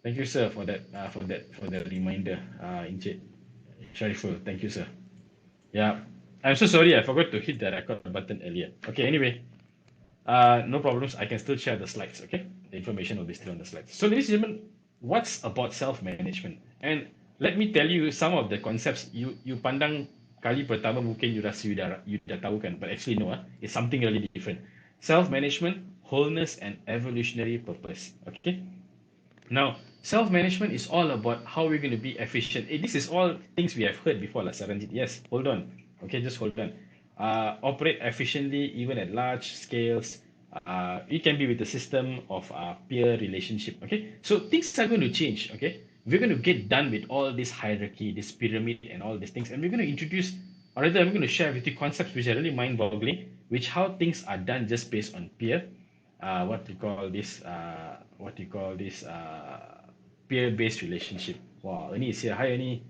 Thank you, sir, for that for the reminder, Encik Shariful. Thank you, sir. Yeah, I'm so sorry. I forgot to hit the record button earlier. Okay, anyway, no problems. I can still share the slides. Okay, the information will be still on the slides. So, ladies and gentlemen, what's about self-management? And let me tell you some of the concepts you pandang kali pertama mungkin you dah tahu kan, but actually no, it's something really different. Self-management, wholeness, and evolutionary purpose. Okay. Now, self-management is all about how we're going to be efficient. This is all things we have heard before, like Saranjit. Yes, hold on. Okay, just hold on. Operate efficiently, even at large scales. It can be with the system of peer relationship. Okay, so things are going to change. Okay, we're going to get done with all this hierarchy, this pyramid, and all these things, and we're going to introduce, or rather, I'm going to share with you concepts which are really mind-boggling, which how things are done just based on peer what you call this peer-based relationship. Wow, Ernie is here. Hi, Ernie.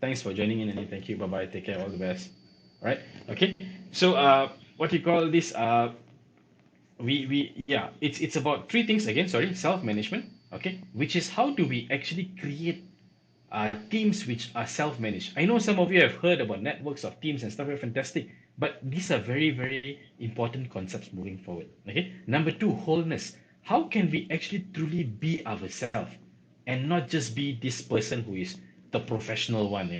Thanks for joining in, Ernie. Thank you. Bye bye. Take care. All the best. Right. Okay. So what you call this we yeah, it's about three things again. Sorry, self-management. Okay, which is how do we actually create teams which are self-managed. I know some of you have heard about networks of teams and stuff. Are fantastic, but these are very, very important concepts moving forward. Okay. Number two, wholeness. How can we actually truly be ourselves and not just be this person who is the professional one?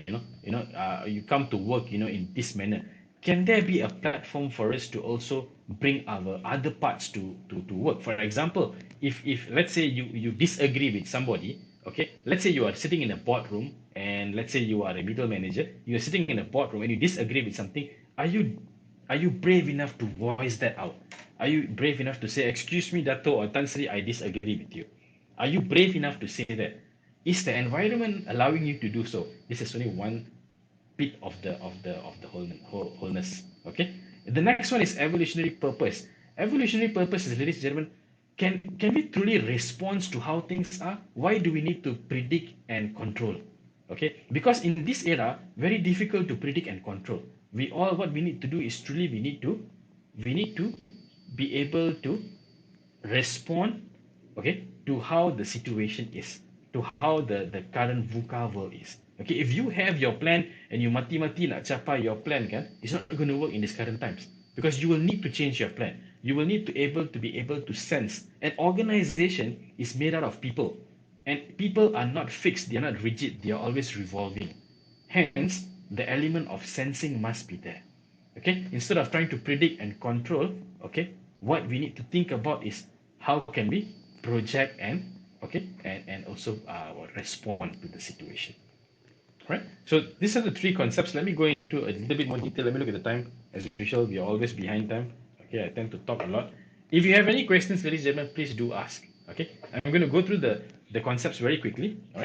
You come to work, in this manner. Can there be a platform for us to also bring our other parts to work? For example, if let's say you disagree with somebody. Okay, let's say you are sitting in a boardroom and let's say you are a middle manager, you are sitting in a boardroom and you disagree with something. Are you brave enough to voice that out? Are you brave enough to say, excuse me, Dato or Tan Sri, I disagree with you? Are you brave enough to say that? Is the environment allowing you to do so? This is only one bit of the wholeness. Okay. The next one is evolutionary purpose. Evolutionary purpose is, ladies and gentlemen, can we truly respond to how things are? Why do we need to predict and control? Okay, because in this era, very difficult to predict and control. What we need to do is truly we need to be able to respond, okay, to how the situation is, to how the current VUCA world is. Okay, if you have your plan and you mati-mati nak capai your plan kan, it's not going to work in these current times because you will need to change your plan. You will need to be able to sense. An organization is made out of people, and people are not fixed. They are not rigid. They are always revolving. Hence, the element of sensing must be there. Okay, instead of trying to predict and control, okay, what we need to think about is how can we project and also respond to the situation, right? So these are the three concepts. Let me go into a little bit more detail. Let me look at the time. As usual, we are always behind time. Okay, I tend to talk a lot. If you have any questions, ladies and gentlemen, please do ask. Okay, I'm going to go through the concepts very quickly. All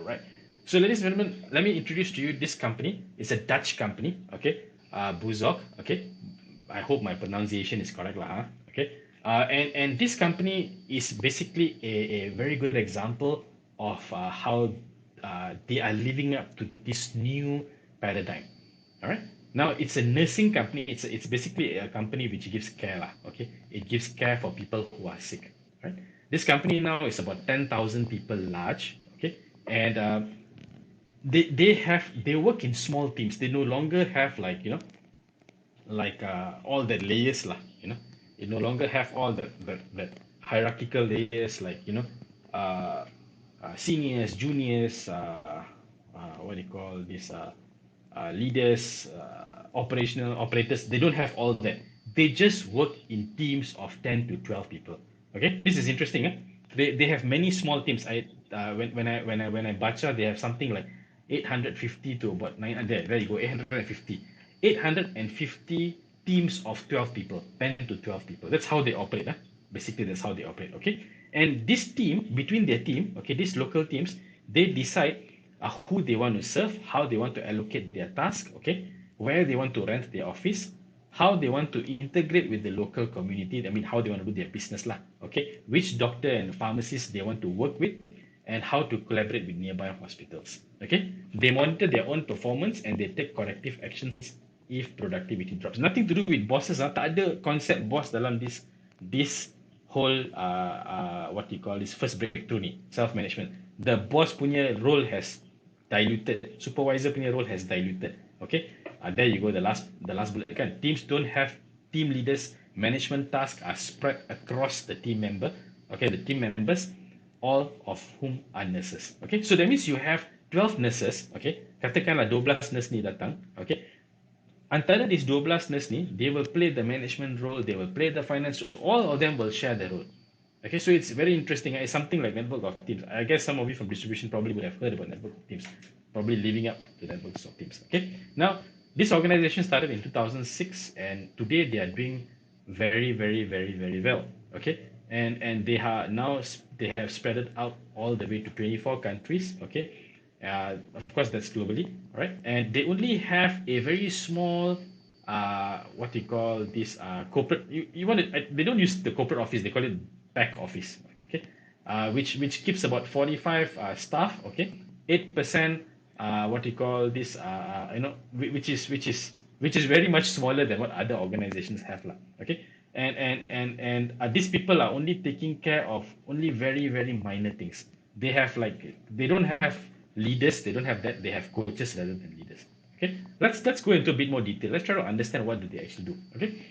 right. So, ladies and gentlemen, let me introduce to you this company. It's a Dutch company. Okay, Buzok. Okay, I hope my pronunciation is correct, lah. Okay, and this company is basically a very good example of how they are living up to this new paradigm. All right. Now it's a nursing company. It's basically a company which gives care, lah. Okay, it gives care for people who are sick. Right. This company now is about 10,000 people large. Okay, and they work in small teams. They no longer have all the layers lah. They no longer have all the hierarchical layers like uh, seniors, juniors, what do you call this, leaders, operational operators. They don't have all that. They just work in teams of 10 to 12 people. Okay, this is interesting. They have many small teams. When I bacha, they have something like 850 to about 900. There you go, 850 teams of 12 people, 10 to 12 people. That's how they operate. Basically, that's how they operate. Okay, and this team, between their team, okay, these local teams, they decide who they want to serve, how they want to allocate their task, okay, where they want to rent their office, how they want to integrate with the local community. I mean, how they want to do their business lah. Okay, which doctor and pharmacist they want to work with, and how to collaborate with nearby hospitals. Okay, they monitor their own performance and they take corrective actions if productivity drops. Nothing to do with bosses. Tak ada concept boss dalam this whole what you call this first breakthrough ni, self management. The boss punya role has diluted, supervisor punya role has diluted. Okay, there you go, the last bullet kan. Teams don't have team leaders. Management tasks are spread across the team member. Okay, the team members, all of whom are nurses. Okay, so that means you have 12 nurses. Okay, katakanlah 12 nurse ni datang. Okay, antara these 12 nurse ni, they will play the management role, they will play the finance, all of them will share the role. Okay, so it's very interesting. It's something like network of teams. I guess some of you from distribution probably would have heard about network of teams, probably living up to networks of teams. Okay, now this organization started in 2006, and today they are doing very, very, very, very well. Okay, and they are now they have spread it out all the way to 24 countries. Okay, of course that's globally, right? And they only have a very small what you call this corporate. You want to, they don't use the corporate office, they call it back office. Okay, which keeps about 45 staff. Okay, 8% what you call this which is very much smaller than what other organizations have lah. Okay, and these people are only taking care of only very, very minor things. They have like, they don't have leaders, they don't have that, they have coaches rather than leaders. Okay, let's go into a bit more detail. Let's try to understand what do they actually do. Okay,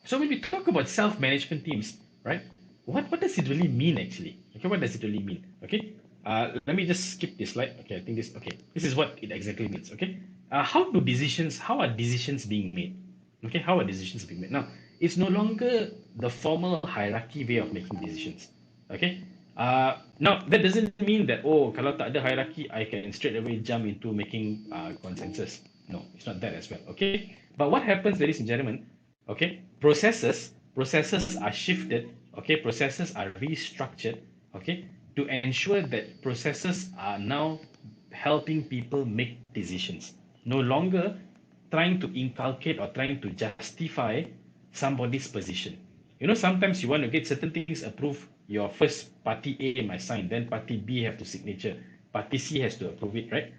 so when we talk about self-management teams, right? What does it really mean actually? Okay, what does it really mean? Okay, let me just skip this slide. Okay, I think this. Okay, this is what it exactly means. Okay, how are decisions being made? Okay, how are decisions being made? Now, it's no longer the formal hierarchy way of making decisions. Okay, now that doesn't mean that, oh, kalau tak ada hierarchy, I can straight away jump into making consensus. No, it's not that as well. Okay, but what happens, ladies and gentlemen? Okay, processes are shifted. Okay, processes are restructured. Okay, to ensure that processes are now helping people make decisions, no longer trying to inculcate or trying to justify somebody's position. You know, sometimes you want to get certain things approved. Your first party A must sign, then party B have to signature, party C has to approve it, right?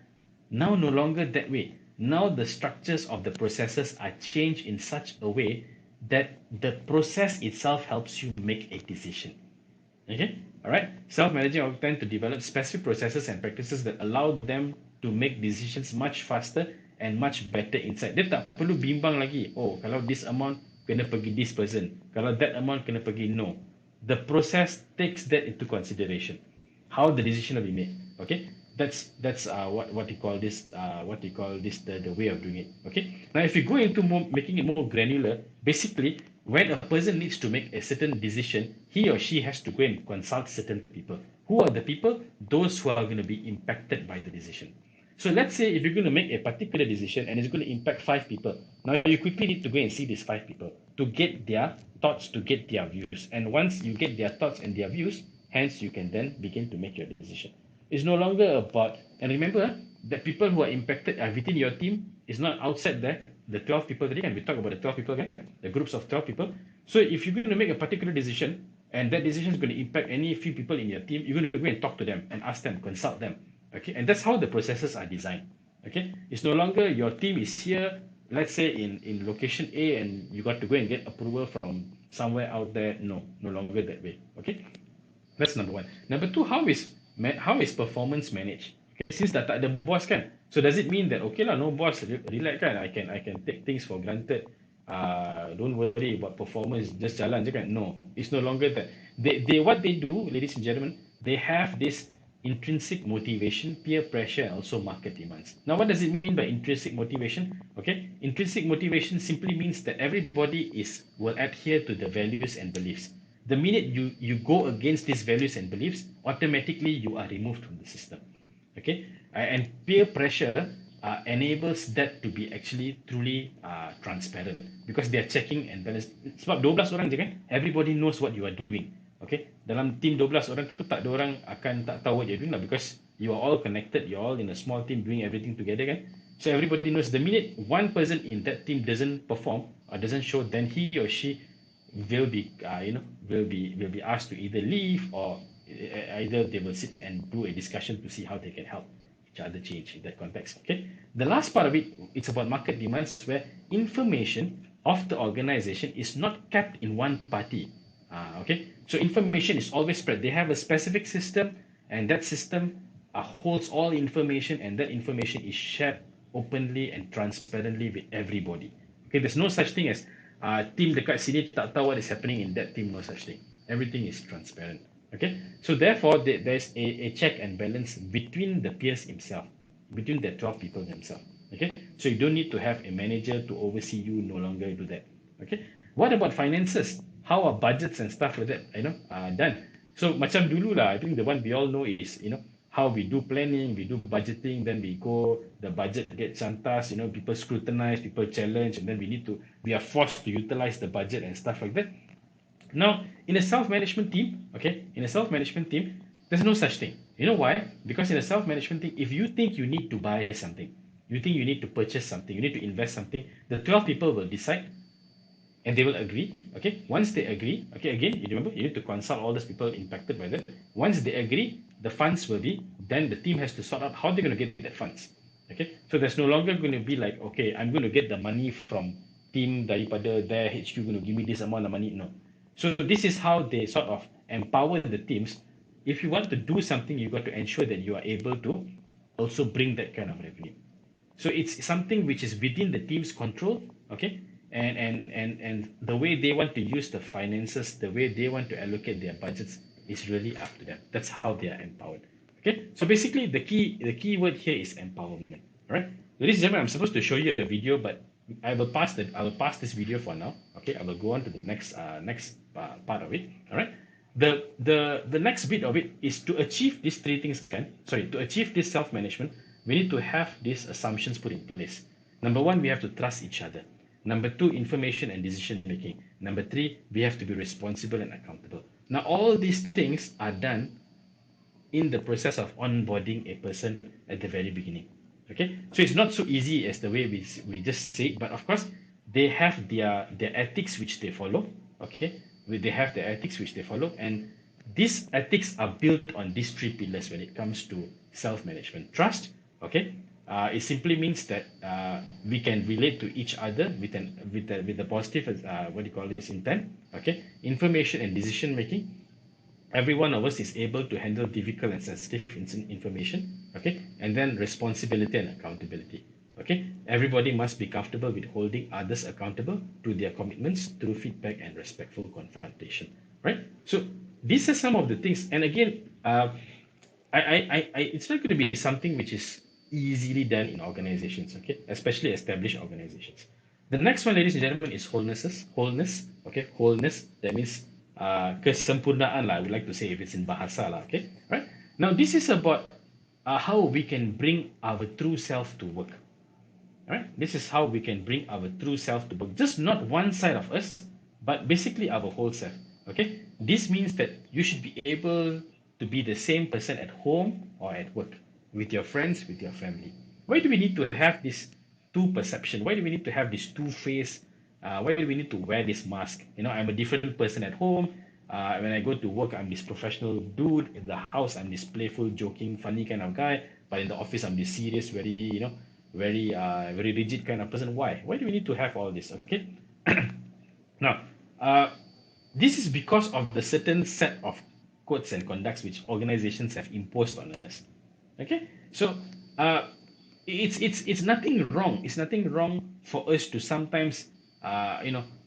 Now, no longer that way. Now, the structures of the processes are changed in such a way that the process itself helps you make a decision. Okay, all right. Self-managing org tend to develop specific processes and practices that allow them to make decisions much faster and much better inside. Dia tak perlu bimbang lagi. Oh, kalau this amount kena pergi this person, kalau that amount kena pergi no. The process takes that into consideration. How the decision will be made. Okay, that's what you call this the way of doing it. Okay, now if you go into more making it more granular, basically when a person needs to make a certain decision, he or she has to go and consult certain people. Who are the people? Those who are going to be impacted by the decision. So let's say if you're going to make a particular decision and it's going to impact 5 people, now you quickly need to go and see these 5 people to get their thoughts, to get their views. And once you get their thoughts and their views, hence you can then begin to make your decision. It's no longer about, and remember that people who are impacted are within your team. It's not outside there. The 12 people today, and we talk about the 12 people, the groups of 12 people. So if you're going to make a particular decision and that decision is going to impact any few people in your team, you're going to go and talk to them and ask them, consult them. Okay, and that's how the processes are designed. Okay, it's no longer your team is here, let's say in location A, and you got to go and get approval from somewhere out there. No longer that way. Okay, that's number one. Number two, how is performance managed? Okay, since dah tak ada boss kan, so does it mean that okay lah, no boss, relax kan, I can take things for granted, don't worry about performance, just jalan je kan? No, it's no longer that. What they do, ladies and gentlemen, they have this intrinsic motivation, peer pressure, and also market demands. Now, what does it mean by intrinsic motivation? Okay, intrinsic motivation simply means that everybody will adhere to the values and beliefs. The minute you go against these values and beliefs, automatically you are removed from the system. Okay, and peer pressure enables that to be actually truly transparent, because they are checking and balance. Sebab 12 orang je kan, everybody knows what you are doing. Okay, dalam team 12 orang tu tak ada orang akan tak tahu what you're doing lah, because you are all connected, you're all in a small team doing everything together kan. So everybody knows. The minute one person in that team doesn't perform or doesn't show, then he or she will be asked to either leave, or either they will sit and do a discussion to see how they can help each other change in that context. Okay, the last part of it, it's about market demands, where information of the organization is not kept in one party. Okay, so information is always spread. They have a specific system, and that system holds all information, and that information is shared openly and transparently with everybody. Okay, there's no such thing as team dekat sini tak tahu what is happening in that team. No such thing. Everything is transparent. Okay, so therefore there's a check and balance between the peers himself, between the 12 people themselves. Okay, so you don't need to have a manager to oversee you. No longer do that. Okay, what about finances? How are budgets and stuff like that, done? So macam dulu lah, I think the one we all know is, how we do planning, we do budgeting, then we go, the budget gets chantas, people scrutinize, people challenge, and then we are forced to utilize the budget and stuff like that. Now, in a self-management team, okay, in a self-management team, there's no such thing. You know why? Because in a self-management team, if you think you need to buy something, you think you need to purchase something, you need to invest something, the 12 people will decide and they will agree. Okay, once they agree, okay, again, you remember, you need to consult all those people impacted by that. Once they agree, the funds will be, then the team has to sort out how they're going to get that funds. Okay, so there's no longer going to be like, okay, I'm going to get the money from team daripada their HQ going to give me this amount of money. No. So this is how they sort of empower the teams. If you want to do something, you got to ensure that you are able to also bring that kind of revenue. So it's something which is within the team's control, okay? And the way they want to use the finances, the way they want to allocate their budgets is really up to them. That's how they are empowered. Okay. So basically the key word here is empowerment. All right. Ladies and gentlemen, I'm supposed to show you a video, but I will pass this video for now. Okay. I will go on to the next part of it. All right. The next bit of it is to achieve these three things, to achieve this self-management, we need to have these assumptions put in place. Number one, we have to trust each other. Number two, information and decision making. Number three, we have to be responsible and accountable. Now, all these things are done in the process of onboarding a person at the very beginning. Okay, so it's not so easy as the way we just say it, but of course, they have their ethics which they follow. Okay, they have their ethics which they follow, and these ethics are built on these three pillars when it comes to self-management. Trust, okay, it simply means that we can relate to each other with the positive what do you call this, intent. Okay, information and decision making. Every one of us is able to handle difficult and sensitive information. Okay, and then responsibility and accountability. Okay, everybody must be comfortable with holding others accountable to their commitments through feedback and respectful confrontation. Right. So these are some of the things. And again, it's not going to be something which is easily done in organizations. Okay, especially established organizations. The next one, ladies and gentlemen, is wholeness. Okay, wholeness. That means kesempurnaan lah. I would like to say if it's in bahasa lah. Okay, right. Now this is about how we can bring our true self to work. Right? This is how we can bring our true self to work. Just not one side of us, but basically our whole self. Okay. This means that you should be able to be the same person at home or at work, with your friends, with your family. Why do we need to have this two perception? Why do we need to have this two face? Why do we need to wear this mask? I'm a different person at home. When I go to work, I'm this professional dude. In the house, I'm this playful, joking, funny kind of guy. But in the office, I'm this serious, very, very rigid kind of person. Why? Why do we need to have all this? Okay. Now, this is because of the certain set of codes and conducts which organizations have imposed on us. Okay, so it's nothing wrong. It's nothing wrong for us to sometimes,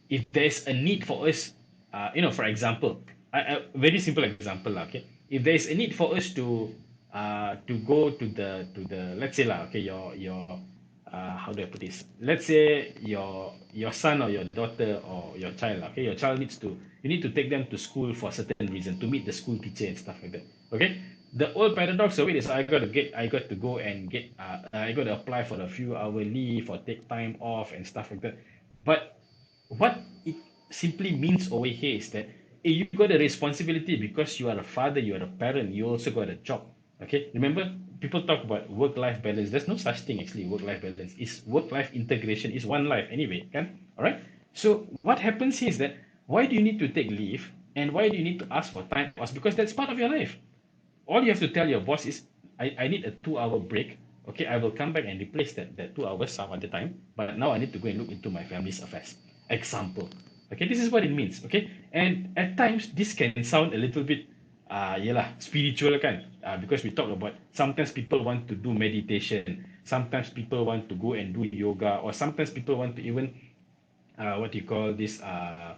if there's a need for us, for example, a very simple example, okay, if there is a need for us to go to the let's say okay, your how do I put this? Let's say your son or your daughter or your child, okay, your child you need to take them to school for a certain reason, to meet the school teacher and stuff like that. Okay, the old paradox of it is I got to go and get I got to apply for a few hour leave or take time off and stuff like that. But what it simply means over here is that you got a responsibility because you are a father, you are a parent, you also got a job. Okay, remember, people talk about work-life balance. There's no such thing actually. Work-life balance is work-life integration. Is one life anyway. Can all right. So what happens here is that why do you need to take leave and why do you need to ask for time off? Because that's part of your life. All you have to tell your boss is, I need a 2 hour break. Okay, I will come back and replace that 2 hours some other time. But now I need to go and look into my family's affairs. Example. Okay, this is what it means. Okay, and at times this can sound a little bit, yalah, spiritual kan? Because we talk about sometimes people want to do meditation, sometimes people want to go and do yoga, or sometimes people want to even, what do you call this, uh,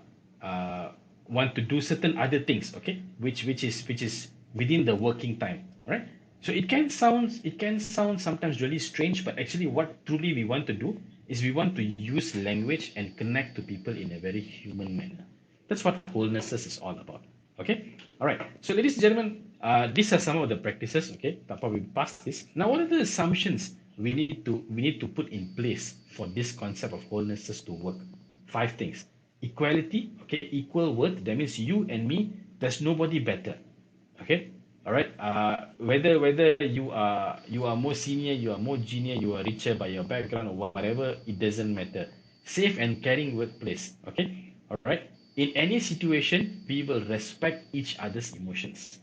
want to do certain other things. Okay, which is within the working time, right? So it can sound sometimes really strange, but actually what truly we want to do is we want to use language and connect to people in a very human manner. That's what wholenesses is all about. Okay, all right. So ladies and gentlemen, these are some of the practices. Okay, Papa, we passed this. Now, what are the assumptions we need to put in place for this concept of wholenesses to work? Five things. Equality. Okay, equal worth. That means you and me. There's nobody better. Okay, all right. Whether you are more senior, you are more junior, you are richer by your background or whatever, it doesn't matter. Safe and caring workplace. Okay, all right. In any situation, we will respect each other's emotions.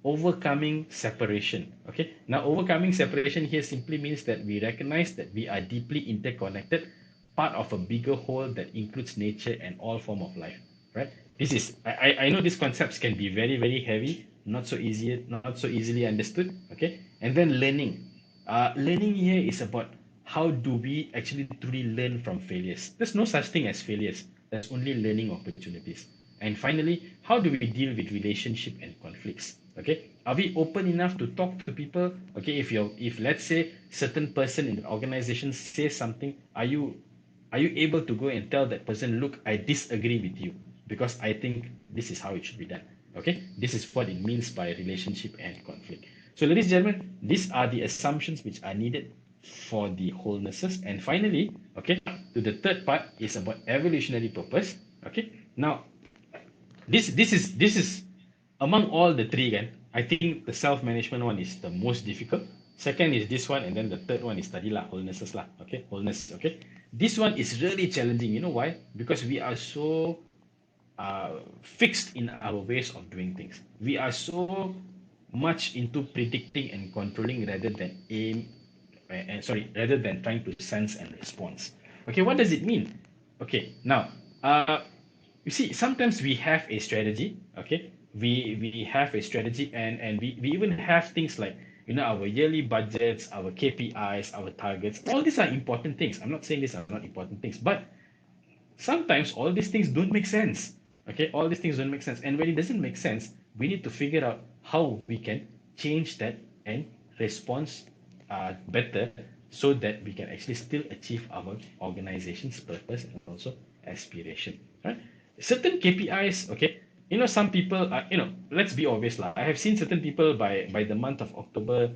Overcoming separation. Okay, now overcoming separation here simply means that we recognize that we are deeply interconnected, part of a bigger whole that includes nature and all form of life. Right? This is I know these concepts can be very very heavy, not so easily understood. Okay, and then learning. Learning here is about how do we actually truly learn from failures. There's no such thing as failures. There's only learning opportunities. And finally, how do we deal with relationship and conflicts? Okay, are we open enough to talk to people? Okay, if let's say certain person in the organization says something, are you able to go and tell that person, look, I disagree with you because I think this is how it should be done. Okay, this is what it means by relationship and conflict. So ladies and gentlemen, these are the assumptions which are needed for the wholenesses. And finally, okay, to the third part is about evolutionary purpose. Okay, now this is among all the three kan, I think the self-management one is the most difficult. Second is this one, and then the third one is tadi lah, wholenesses lah. Okay, wholeness. Okay, this one is really challenging. You know why? Because we are so fixed in our ways of doing things. We are so much into predicting and controlling rather than rather than trying to sense and response. Okay, what does it mean? Okay, now, you see, sometimes we have a strategy. Okay, we have a strategy, and we even have things like, our yearly budgets, our KPIs, our targets. All these are important things. I'm not saying these are not important things, but sometimes all these things don't make sense. Okay, all these things don't make sense, and when it doesn't make sense, we need to figure out how we can change that and respond better, so that we can actually still achieve our organization's purpose and also aspiration, right? Certain KPIs. Okay, some people are, let's be obvious lah, I have seen certain people by the month of October,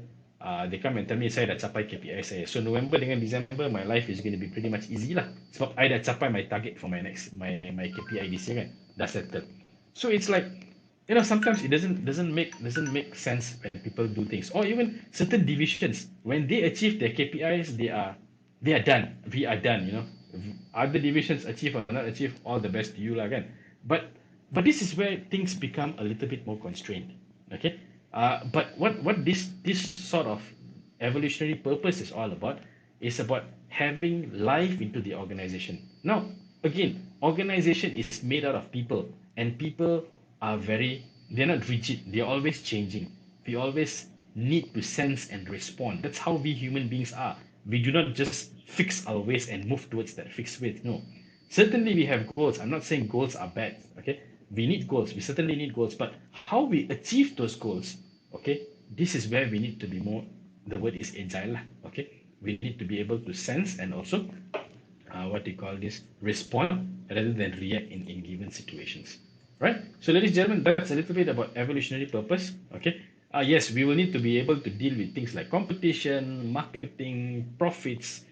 they come and tell me saya dah capai KPI saya. So November dengan December, my life is going to be pretty much easy lah. Sebab I dah capai my target for my KPI this year kan. Dah settled. So it's like, sometimes it doesn't make sense when people do things. Or even certain divisions, when they achieve their KPIs, they are done. We are done. Other divisions achieve or not achieve, all the best to you lah kan. But this is where things become a little bit more constrained. Okay, but what this sort of evolutionary purpose is all about is about having life into the organization. Now, again, organization is made out of people, and people they're not rigid, they're always changing. We always need to sense and respond. That's how we human beings are. We do not just fix our ways and move towards that fixed way. No, certainly we have goals. I'm not saying goals are bad. Okay, we need goals, we certainly need goals, but how we achieve those goals, okay, this is where we need to be more, the word is agile lah. Okay, we need to be able to sense and also, what they call this, respond rather than react in given situations, right? So ladies and gentlemen, that's a little bit about evolutionary purpose. Okay, yes, we will need to be able to deal with things like competition, marketing, profits,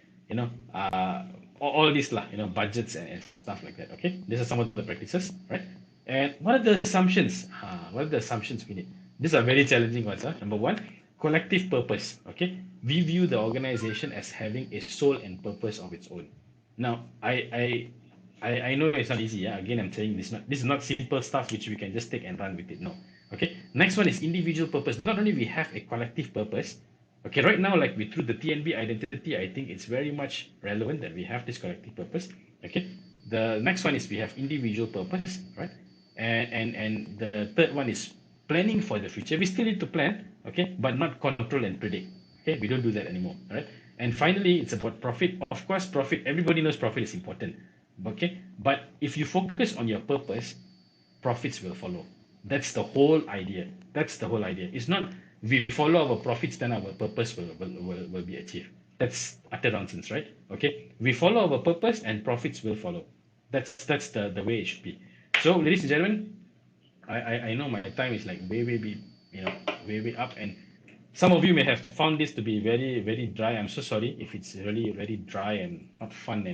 all this lah, budgets and stuff like that. Okay, these are some of the practices, right? And what are the assumptions? What are the assumptions we need? These are very challenging ones. Number one, collective purpose. Okay, we view the organization as having a soul and purpose of its own. Now, I know it's not easy. Yeah, again, I'm saying this is not simple stuff which we can just take and run with it. No. Okay. Next one is individual purpose. Not only we have a collective purpose. Okay, right now, like through the TNB identity, I think it's very much relevant that we have this collective purpose. Okay, The next one is we have individual purpose, right? And the third one is planning for the future. We still need to plan, okay, but not control and predict. Okay, we don't do that anymore, right? And finally, it's about profit. Of course, profit. Everybody knows profit is important, okay. But if you focus on your purpose, profits will follow. That's the whole idea. That's the whole idea. It's not we follow our profits, then our purpose will be achieved. That's utter nonsense, right? Okay. We follow our purpose and profits will follow. That's the way it should be. So, ladies and gentlemen, I know my time is like you know, way up, and some of you may have found this to be very dry. I'm so sorry if it's really very dry and not fun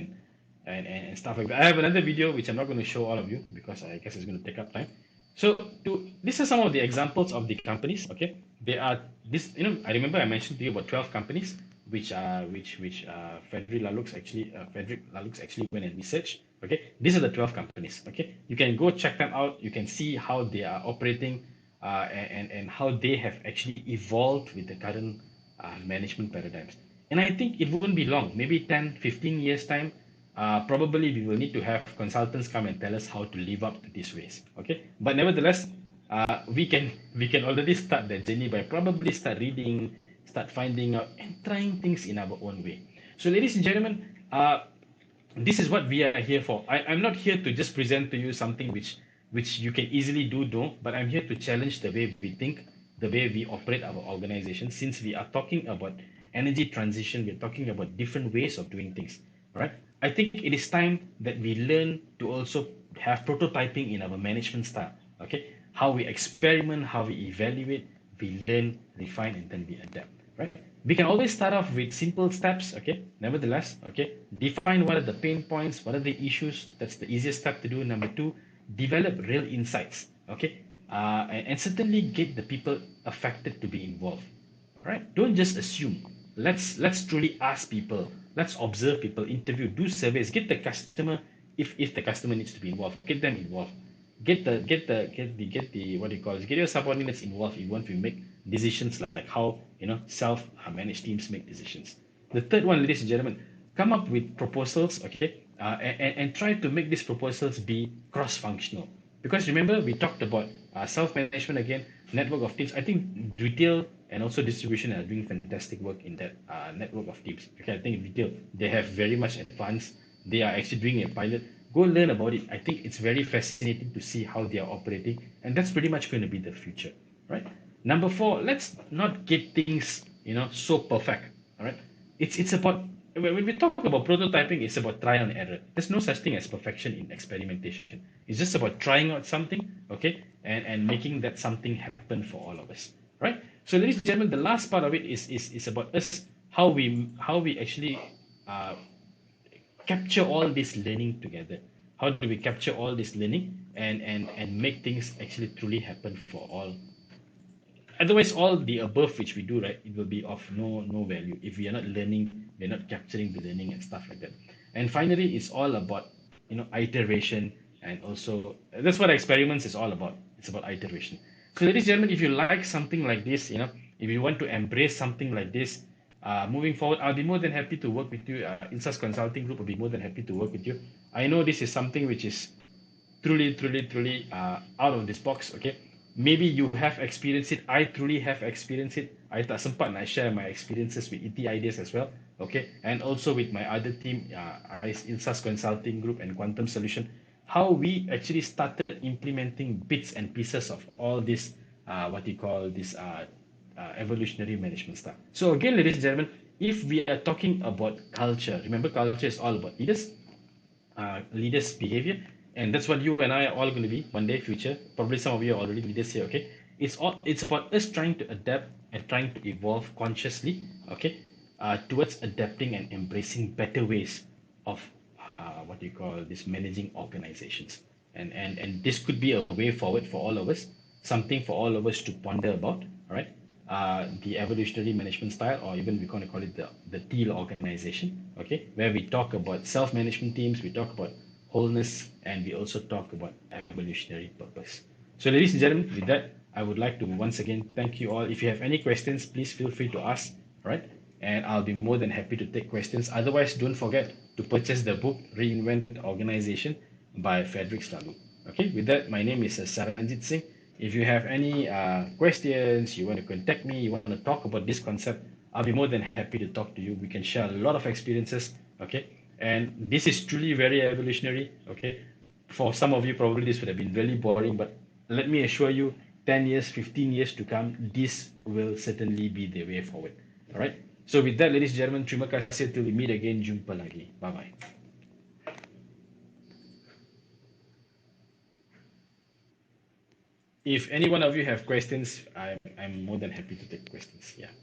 and stuff like that. I have another video which I'm not going to show all of you because I guess it's going to take up time. So these are some of the examples of the companies. Okay, they are this. You know, I remember I mentioned to you about 12 companies which Frederick Lalux actually went and researched. Okay, these are the 12 companies. Okay, you can go check them out. You can see how they are operating, and how they have actually evolved with the current management paradigms. And I think it wouldn't be long, maybe 10, 15 years time. Probably we will need to have consultants come and tell us how to live up to these ways. Okay, but nevertheless, we can already start that journey by probably start reading, start finding out, and trying things in our own way. So, ladies and gentlemen, this is what we are here for. I'm not here to just present to you something which you can easily do, but I'm here to challenge the way we think, the way we operate our organization. Since we are talking about energy transition, we're talking about different ways of doing things, right? I think it is time that we learn to also have prototyping in our management style. Okay, how we experiment, how we evaluate, we learn, refine, and then we adapt, right? We can always start off with simple steps, okay? Nevertheless, okay, define what are the pain points, what are the issues. That's the easiest step to do. Number two, develop real insights, okay? And certainly get the people affected to be involved, right? Don't just assume. Let's truly ask people. Let's observe people, interview, do surveys, get the customer, if the customer needs to be involved, get them involved. Get the what do you call it? Get your subordinates involved if you want to make decisions like how self managed teams make decisions. The third one, ladies and gentlemen, come up with proposals, okay, and try to make these proposals be cross-functional. Because remember, we talked about self-management again, network of teams. I think retail and also distribution are doing fantastic work in that network of teams. Okay, I think retail, they have very much advanced. They are actually doing a pilot. Go learn about it. I think it's very fascinating to see how they are operating, and that's pretty much going to be the future, right? Number four, let's not get things so perfect. All right, it's about when we talk about prototyping, it's about trial and error. There's no such thing as perfection in experimentation. It's just about trying out something, okay, and making that something happen for all of us, right? So, ladies and gentlemen, the last part of it is about us, how we actually uh, capture all this learning together. How do we capture all this learning and make things actually truly happen for all? Otherwise, all the above which we do, right, it will be of no value if we are not learning, we're not capturing the learning and stuff like that. And finally, it's all about iteration, and also that's what experiments is all about. It's about iteration. So, ladies and gentlemen, if you like something like this, if you want to embrace something like this, moving forward, I'll be more than happy to work with you. Insas Consulting Group will be more than happy to work with you. I know this is something which is truly out of this box. Okay, maybe you have experienced it. I truly have experienced it. I tak sempat nak share my experiences with ET Ideas as well. Okay, and also with my other team, Insas Consulting Group and Quantum Solution, how we actually started implementing bits and pieces of all this, what you call this, evolutionary management style. So again, ladies and gentlemen, if we are talking about culture, remember culture is all about leaders' behavior, and that's what you and I are all going to be one day future. Probably some of you are already leaders here. Okay, it's for us trying to adapt and trying to evolve consciously. Okay, towards adapting and embracing better ways of what do you call this, managing organizations, and this could be a way forward for all of us, something for all of us to ponder about. All right, the evolutionary management style, or even we're going to call it the teal organization. Okay, where we talk about self-management teams, we talk about wholeness, and we also talk about evolutionary purpose. So, ladies and gentlemen, with that, I would like to once again thank you all. If you have any questions, please feel free to ask. All right, and I'll be more than happy to take questions. Otherwise, don't forget to purchase the book Reinvent Organization by Frederick Laloux. Okay, with that, my name is Saranjit Singh. If you have any questions, you want to contact me, you want to talk about this concept, I'll be more than happy to talk to you. We can share a lot of experiences. Okay, and this is truly very evolutionary. Okay, for some of you, probably this would have been really boring, but let me assure you, 10 years, 15 years to come, this will certainly be the way forward. All right. So with that, ladies and gentlemen, terima kasih till we meet again. Jumpa lagi. Bye bye. If any one of you have questions, I'm more than happy to take questions. Yeah.